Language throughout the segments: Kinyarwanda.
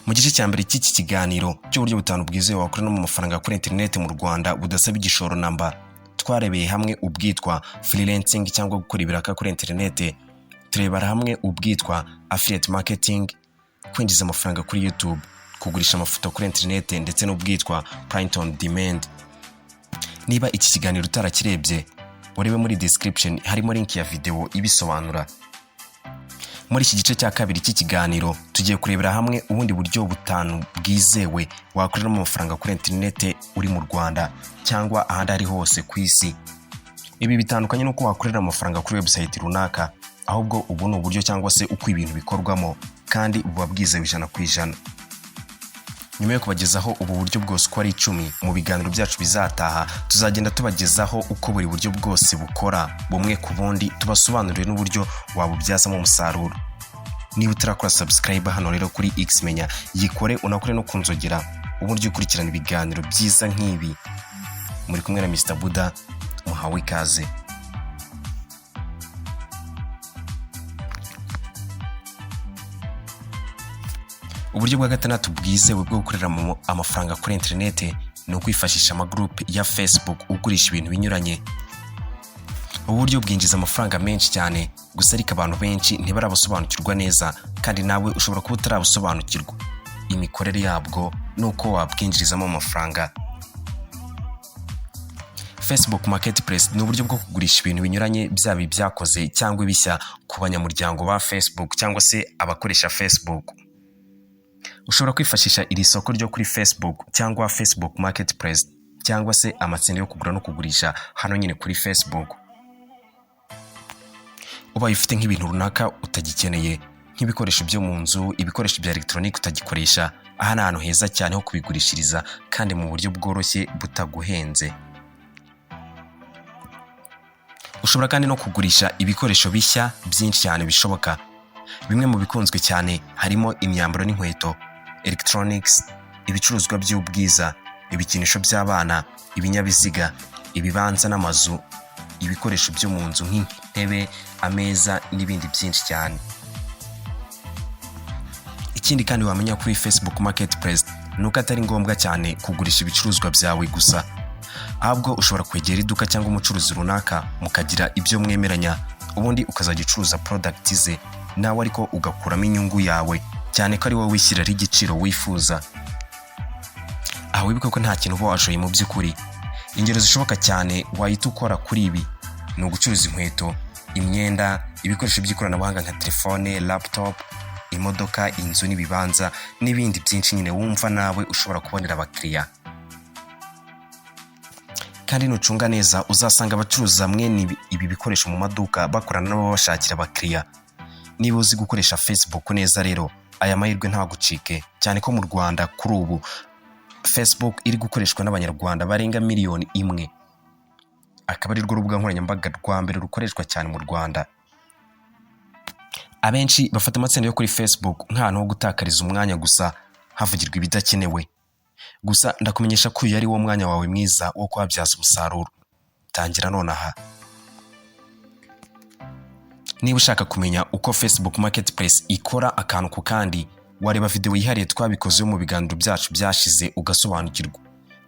Mu gice cya mbere cy'iki kiganiro cy'uburyo butanu bwizewe wakoreramo amafaranga kuri internet mu Rwanda budasaba igishoro namba, twarebeye hamwe ubwitwa freelancing cyangwa gukora ibiraka kuri internet, turebera hamwe ubwitwa affiliate marketing, kwinjiza amafaranga kuri YouTube, kugurisha amafoto kuri internet ndetse n'ubwitwa print on demand. Niba iki kiganiro utarakirebye, urebe muri description harimo link ya video ibisobanura. Muri iki gice cya kabiri cy'ikiganiro tugiye kurebera hamwe ubundi buryo butanu bwizewe wakoreramo amafaranga kuri internet uri mu Rwanda cyangwa ahandi ari hose ku isi. Ibi bitandukanye nuko wakorera amafaranga kuri website runaka, ahubwo ubu ni uburyo cyangwa se uko ibintu bikorwamo kandi buba bwizewe 100%. Nyuma yo kubagezaho ubu buryo bwose uko ari 10 mu biganiro byacu bizataha, tuzagenda tubagezaho uko buri buryo bwose bukora bumwe ku bundi, tubasobanurire n'uburyo wabubyazamo umusaruro. Niba utarakora subscribe hano rero kuri X menya yikore, unakore no kunzogera uburyo ukurikirana ibiganiro byiza nk'ibi. Muri kumwe na Mr Buda, muhawe ikaze. Uburyo bwa gatandatu bwizewe bwo gukorera amafaranga kuri internet ni ukwifashisha amagroup ya Facebook ugurisha ibintu binyuranye. Ubu buryo bwinjiza amafaranga menshi cyane, gusa ariko abantu benshi ntibarabusobanukirwa neza, kandi nawe ushobora kuba utarabusobanukirwa imikorere yabwo nuko wabwinjirizamo amafaranga. Facebook Marketplace ni uburyo bwo kugurisha ibintu binyuranye, byaba ibyakoze cyangwa ibishya ku banyamuryango ba Facebook cyangwa se abakoresha Facebook. Ushobora kwifashisha iri soko ryo kuri Facebook cyangwa Facebook Marketplace cyangwa se amatsinda yo kugura no kugurisha hano nyine kuri Facebook. Ubaye ufite nk'ibintu runaka utagikeneye, nk'ibikoresho byo mu nzu, ibikoresho bya electronic utagikoresha, aha ni ahantu heza cyane ho kubigurishiriza kandi mu buryo bworoshye butaguhenze. Ushobora kandi no kugurisha ibikoresho bishya byinshi cyane bishoboka. Bimwe mu bikunzwe cyane harimo imyambaro n'inkweto, electronics, ibicuruzwa by'ubwiza, ibikinisho by'abana, ibinyabiziga, ibibanza n'amazu, ibikoresho byo mu nzu nk'intebe, ameza n'ibindi byinshi cyane. Ikindi kandi wamenya kuri Facebook Marketplace nuko atari ngombwa cyane kugurisha ibicuruzwa byawe gusa, ahubwo ushobora kwegera iduka cyangwa umucuruzi runaka mukagira ibyo mwemeranya, ubundi ukazajya ucuruza product ze nawe ariko ugakuramo inyungu yawe, cyane ko ari wowe wishyirira igiciro wifuza. Aho wibuka ko nta kintu uba washoye mu by'ukuri. Ingero zishoboka cyane wahita ukora kuri ibi ni ugucuruza inkweto, imyenda, ibikoresho by'ikoranabuhanga nka telefone, laptop, imodoka, inzu n'ibibanza n'ibindi byinshi nyine wumva nawe ushobora kubonera abakiriya. Kandi nucunga neza uzasanga abacuruza mwene ibi bikoresho mu maduka bakorana nabo bashakira abakiriya. Niba uzi gukoresha Facebook neza rero, aya mahirwe ntagucike, cyane ko mu Rwanda kuri ubu Facebook iri gukoreshwa n'abanyarwanda barenga 1 miliyoni. Akaba ari rwo rubuga nkoranyambaga rwa mbere rukoreshwa cyane mu Rwanda. Abenshi bafata amatsinda yo kuri Facebook nk'ahantu ho gutakariza umwanya gusa, havugirwa ibidakenewe. Gusa ndakumenyesha ko uyu ari wo mwanya wawe mwiza wo kwabyaza umusaruro. Tangira nonaha. Niba ushaka kumenya uko Facebook Marketplace ikora akantu ku kandi, wareba video yihariye twabikoze mu biganiro byacu byashize ugasobanukirwa,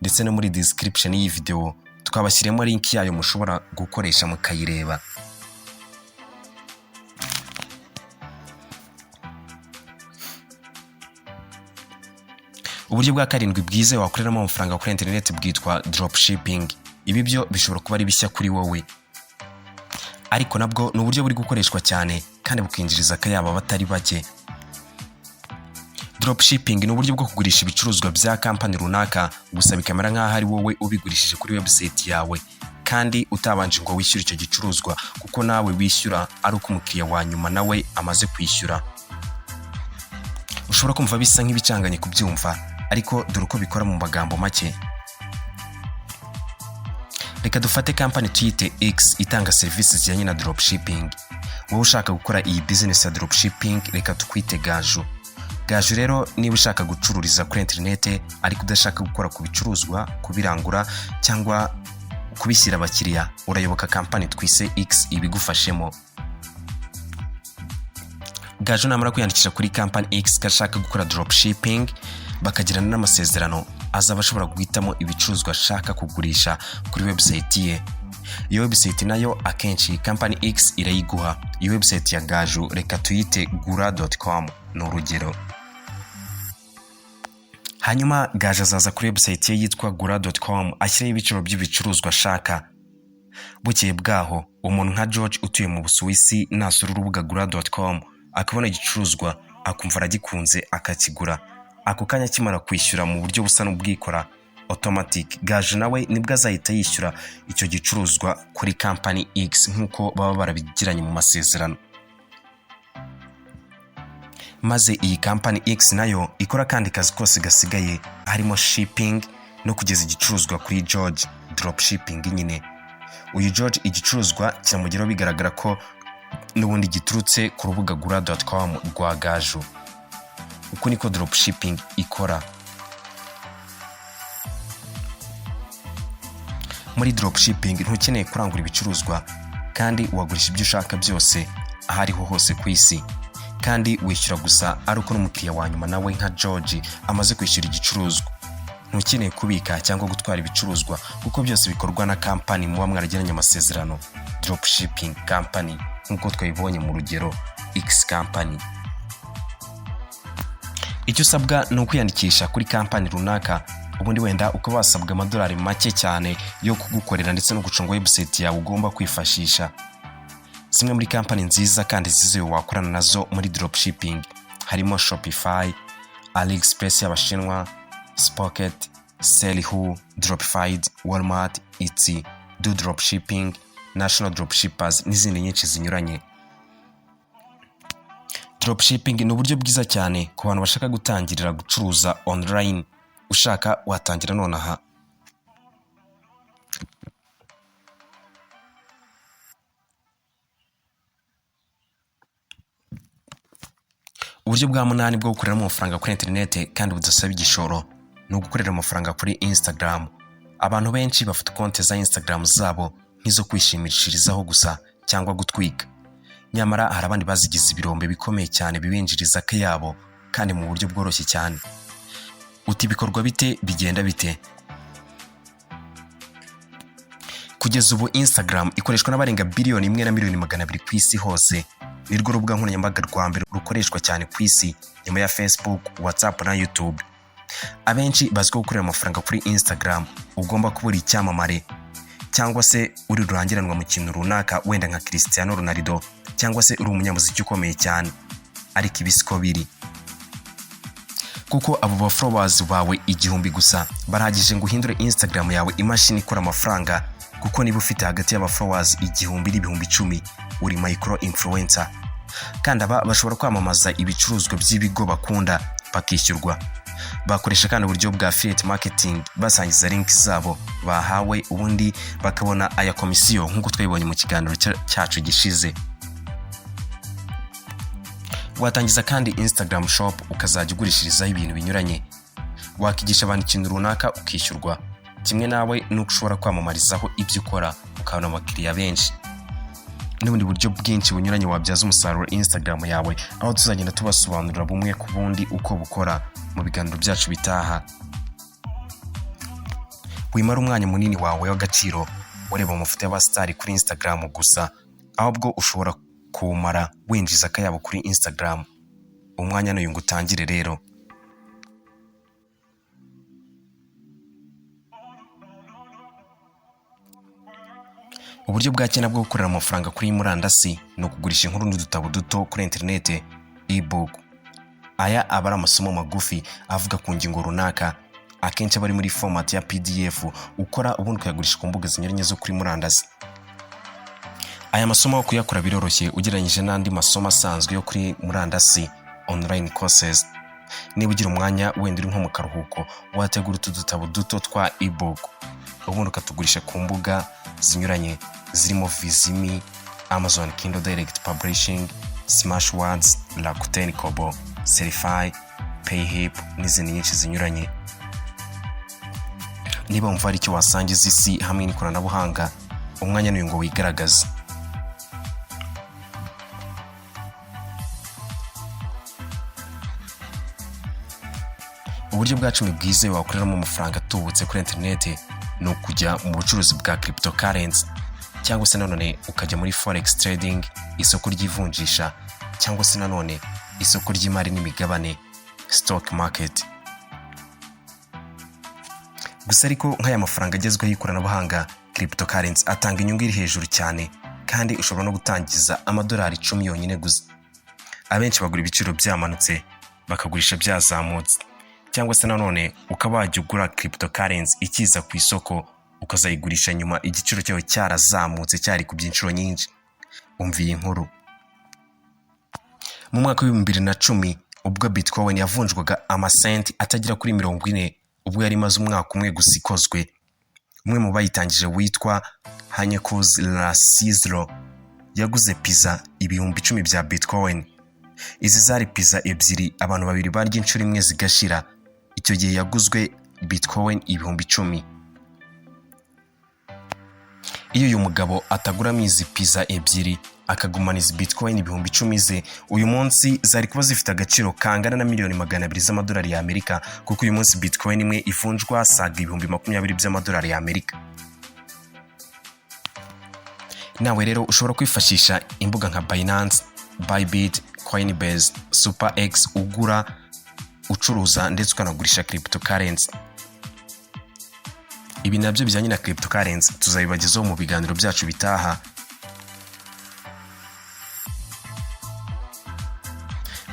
ndetse no muri description y'iyi video twabashyiremo link yayo mushobora gukoresha mukayireba. Uburyo bwa karindwi bwizewe wakoreramo amafaranga kuri internet bwitwa dropshipping. Ibi byo bishobora kuba ari bishya kuri wowe, ariko nabwo ni uburyo buri gukoreshwa cyane kandi bukinjiriza akayabo batari bake. Dropshipping ni uburyo bwo kugurisha ibicuruzwa bya company runaka, gusa bikamera nk'aho ari wowe ubigurishije kuri website yawe, kandi utabanje ngo wishyure icyo gicuruzwa, kuko nawe wishyura ari uko umukiriya wa nyuma nawe amaze kwishyura. Ushobora kumva bisa nk'ibicanganye kubyumva, ariko dore uko bikora mu magambo make. Reka dufate company tuyite X itanga services zijyanye na dropshipping. Wowe ushaka gukora iyi business ya dropshipping, reka tukwite Gaju. Gaju rero niba ushaka gucururiza kuri internet ariko udashaka gukora ku bicuruzwa, kubirangura cyangwa kubishyira abakiriya, urayoboka company twise X ibigufashemo. Gaju namara kwiyandikisha kuri company X gashaka gukora dropshipping bakagirana n'amasezerano, azaba ashobora guhitamo ibicuruzwa ashaka kugurisha kuri website ye. Iyo website nayo akenshi company X irayiguha. Iyo website ya Gaju reka tuyite gura.com ni urugero. Hanyuma Gaju azaza kuri website ye yitwa gura.com ashyiraho ibiciro by'ibicuruzwa ashaka. Bukeye bwaho umuntu nka George utuye mu Busuwisi nasura urubuga gura.com akabona igicuruzwa akumva aragikunze akakigura. Ako kanya kimara kwishyura mu buryo busa n'ubwikora automatic, Gaju nawe nibwo azahita yishyura icyo gicuruzwa kuri company X nk'uko baba barabigiranye mu masezerano. Maze iyi company X nayo ikora kandi kazi kose gasigaye harimo shipping no kugeza igicuruzwa kuri George, dropshipping nyine. Uyu George igicuruzwa kiramugeraho bigaragara ko n'ubundi giturutse ku rubuga gura.com rwa Gaju. Uko niko dropshipping ikora. Muri dropshipping ntukeneye kurangura ibicuruzwa kandi wagurisha ibyo ushaka byose ahariho hose ku isi, kandi wishyura gusa ari uko n'umukiriya wa nyuma nawe nka George amaze kwishyura igicuruzwa. Ntukeneye kubika cyangwa gutwara ibicuruzwa kuko byose bikorwa na company muba mwaragiranye amasezerano, dropshipping company nk'uko twabibonye mu rugero X company. Icyo usabwa ni ukwiyandikisha kuri company runaka, ubundi wenda uko basabwa amadolari make cyane yo kugukorera ndetse no gucunga website yawe ugomba kwifashisha. Zimwe muri company nziza kandi zizewe wakorana nazo muri dropshipping harimo Shopify, AliExpress y'Abashinwa, Spocket, Sell.who, Dropified, Walmart, Etsy, Do Dropshipping, National Dropshippers n'izindi nyinshi zinyuranye. Dropshipping ni uburyo bwiza cyane ku bantu bashaka gutangirira gucuruza online. Ushaka watangira nonaha. Uburyo bwa munani bwo gukoreramo amafaranga kuri internet kandi budasaba igishoro ni ugukorera amafaranga kuri Instagram. Abantu benshi bafite konti za Instagram zabo nk'izo kwishimishirizaho gusa cyangwa gutwika. Nyamara hari abandi bazigize ibirombe bikomeye cyane bibinjiriza akayabo kandi mu buryo bworoshye cyane. Uti bikorwa bite, bigenda bite? Kugeza ubu Instagram ikoreshwa n'abarenga biliyoni 1 na miliyoni 200 ku isi hose. Ni rwo rubuga nkoranyambaga rwa mbere rukoreshwa cyane ku isi nyuma ya Facebook, WhatsApp na YouTube. Abenshi bazwiho gukorera amafaranga kuri Instagram. Ugomba kuba uri icyamamare cyangwa se uri rurangiranwa mu kintu runaka, wenda nka Cristiano Ronaldo, cyangwa se uri umunyamuziki ukomeye cyane. Ariko ibisiko biri kuko abo ba followers bawe 1000 gusa barahagije ngo uhindure Instagram yawe imashini ikora amafaranga, kuko niba ufite hagati y'aba followers 1000 n'ibihumbi 10 uri micro influencer. Kandi aba bashobora kwamamaza ibicuruzwa by'ibigo bakunda bakishyurwa. Bakoresha kandi uburyo bwa affiliate marketing basangiza link zabo bahawe, ubundi bakabona aya komisiyo nk'uko twabibonye mu kiganiro cyacu gishize. Watangiza kandi Instagram shop ukazajya ugurishirizaho ibintu binyuranye. Wakigisha abantu ikintu runaka ukishyurwa. Kimwe nawe nuko ushobora kwamamarizaho ibyo ukora ukabona abakiriya benshi. N'ubundi buryo bwinshi bunyuranye wabyaza umusaruro Instagram yawe, aho tuzagenda tubasobanurira bumwe ku bundi uko bukora mu biganiro byacu bitaha. Wimara umwanya munini wawe w'agaciro ureba amafoto y'abasitari kuri Instagram gusa, ahubwo ushobora kumara winjiza akayabo kuri Instagram. Umwanya n'uyu ngo utangire rero. Uburyo bwa cyane bwo gukorera amafaranga kuri murandasi ni ukugurisha inkuru n'udutabo duto kuri internet, e-book. Aya aba ari amasomo magufi avuga ku ngingo runaka, akenshi aba ari muri format ya PDF ukora ubundi ukayagurisha ku mbuga zinyuranye zo kuri murandasi. Aya masomo yo kuyakora biroroshye ugereranyije n'andi masomo asanzwe yo kuri murandasi, online courses. Niba ugira umwanya wenda uri nko mu karuhuko, wategura udutabo duto twa e-book ubundi ukatugurisha ku mbuga zinyuranye zirimo Vizimi, Amazon Kindle Direct Publishing, Smashwords, Rakuten Kobo, Serify, Payhip n'izindi nyinshi zinyuranye. Niba wumva hari icyo wasangiza isi hamwe n'ikoranabuhanga, umwanya n'uyu ngo wigaragaze. uburyo bwa 10 bwizewe wakoreramo amafaranga atubutse kuri internet no kujya mu bucuruzi bwa cryptocurrency cyangwa se nanone ukajya muri forex trading, isoko ry'ivunjisha cyangwa se nanone isoko ry'imari n'imigabane stock market. Gusa ariko nk'aya mafaranga agezweho y'ikoranabuhanga cryptocurrency atanga inyungu iri hejuru cyane kandi ushobora no gutangiza amadolari 10 yonyine gusa. Abenshi bagura ibiciro byamanutse bakagurisha byazamutse, cyangwa se nanone ukabajya ugura cryptocurrency ikiza ku isoko ukazayigurisha nyuma igiciro cyayo cyarazamutse cyari ku byinshuro nyinshi. Umviye inkuru. Mu mwaka wa 2010 ubwo Bitcoin yavunjwaga amasenti atagira kuri 40 ubwo yari maze umwaka umwe gusa ikozwe, umwe mu bayitangije witwa Nk'uko yaguze pizza 10,000 bya Bitcoin. Izi zari pizza ebyiri abantu babiri barya inshuro imwe zigashira. Icyo gihe yaguzwe Bitcoin 10,000. Iyo uyu mugabo ataguramo izi pizza ebyiri akagumana izi Bitcoin 10,000 ze, uyu munsi zari kuba zifite agaciro kangana na miliyoni 200 z'amadolari ya Amerika, kuko uyu munsi Bitcoin imwe ivunjwa saga 20,000 by'amadolari ya Amerika. Nawe rero ushobora kwifashisha imbuga nka Binance, Bybit, Coinbase, SuperX ugura, ucuruza ndetse ukanagurisha cryptocurrency. Ibi nabyo bijyanye na cryptocurrency tuzabibagezaho mu biganiro byacu bitaha.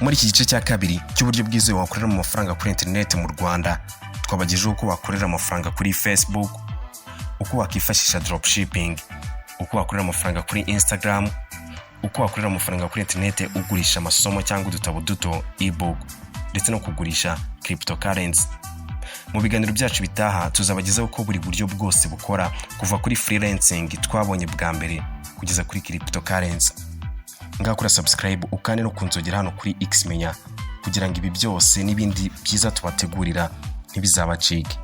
Muri iki gice cya kabiri cy'uburyo bwizewe wakorera mu mafaranga kuri internet mu Rwanda, twabagejeho uko wakorera amafaranga kuri Facebook, uko wakifashisha dropshipping, uko wakorera amafaranga kuri Instagram, uko wakorera amafaranga kuri internet ugurisha amasomo cyangwa udutabo duto ebook, ndetse no kugurisha cryptocurrency. Mu biganiro byacu bitaha tuzabagezaho ko buri buryo bwose bukora, kuva kuri freelancing twabonye bwa mbere kugeza kuri cryptocurrency. Ngakora subscribe ukane no kunzogera hano kuri X menya kugira ngo ibi byose n'ibindi byiza tubategurira ntibizabacike.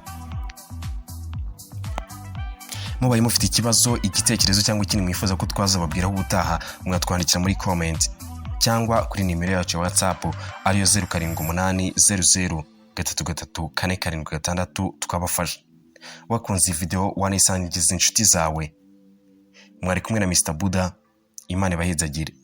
Mubaye mufite ikibazo, igitekerezo cyangwa ikindi mwifuza ko twazababwiraho ubutaha, mwatwandikira muri comment cyangwa kuri nimero yacu ya WhatsApp ariyo 0788333476 tukabafasha. Wakunze video wanisangiza inshuti zawe. Mwari kumwe na Mr. Buddha, Imana ibahezagire.